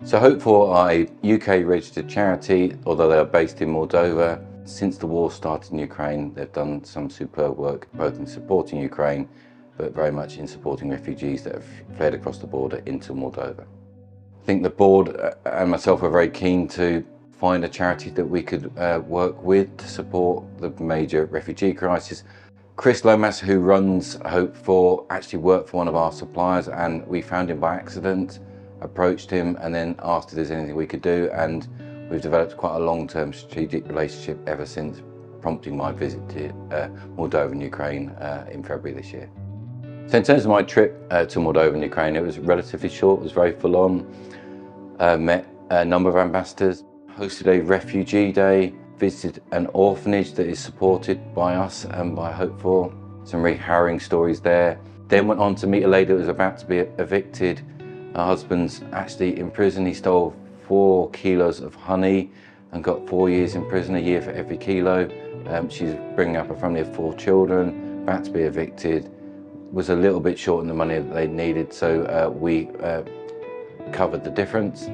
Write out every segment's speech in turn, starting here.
So Hope4 are a UK registered charity, although they are based in Moldova. Since the war started in Ukraine, they've done some superb work, both in supporting Ukraine, but very much in supporting refugees that have fled across the border into Moldova. I think the board and myself are very keen to find a charity that we could work with to support the major refugee crisis. Chris Lomas, who runs Hope4, actually worked for one of our suppliers, and we found him by accident, approached him and then asked if there's anything we could do, and we've developed quite a long-term strategic relationship ever since, prompting my visit to Moldova and Ukraine in February this year. So in terms of my trip to Moldova and Ukraine, it was relatively short, it was very full on. Met a number of ambassadors, hosted a refugee day, visited an orphanage that is supported by us and by Hope4. Some really harrowing stories there. Then went on to meet a lady that was about to be evicted. Her husband's actually in prison. He stole 4 kilos of honey and got 4 years in prison, a year for every kilo. She's bringing up a family of 4 children, about to be evicted, was a little bit short in the money that they needed, so we covered the difference.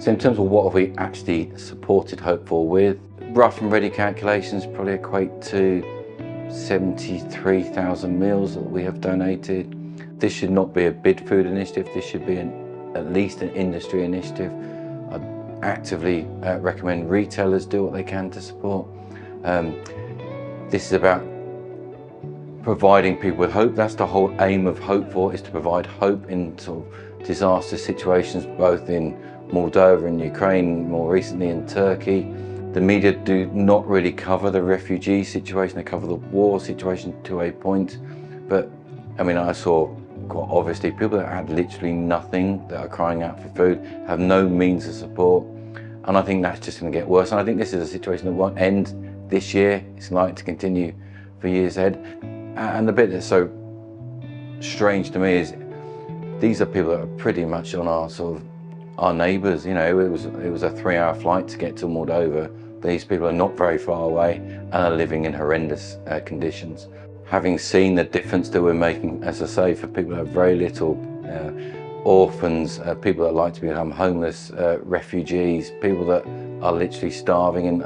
So in terms of what have we actually supported Hope4 with, rough and ready calculations probably equate to 73,000 meals that we have donated. This should not be a Bidfood initiative, this should be at least an industry initiative. I'd actively recommend retailers do what they can to support. This is about providing people with hope. That's the whole aim of Hope4, is to provide hope in sort of disaster situations, both in Moldova and Ukraine, more recently in Turkey. The media do not really cover the refugee situation, they cover the war situation to a point, but I mean, I saw quite obviously people that had literally nothing, that are crying out for food, have no means of support, and I think that's just going to get worse. And I think this is a situation that won't end this year, it's likely to continue for years ahead. And the bit that's so strange to me is these are people that are pretty much on our neighbours. You know, it was a 3-hour flight to get to Moldova. These people are not very far away and are living in horrendous conditions. Having seen the difference that we're making, as I say, for people that have very little, orphans, people that like to become homeless, refugees, people that are literally starving and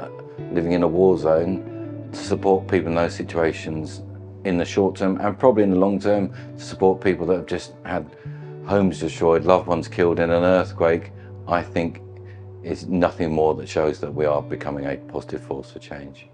living in a war zone, to support people in those situations in the short term and probably in the long term, to support people that have just had homes destroyed, loved ones killed in an earthquake, I think is nothing more that shows that we are becoming a positive force for change.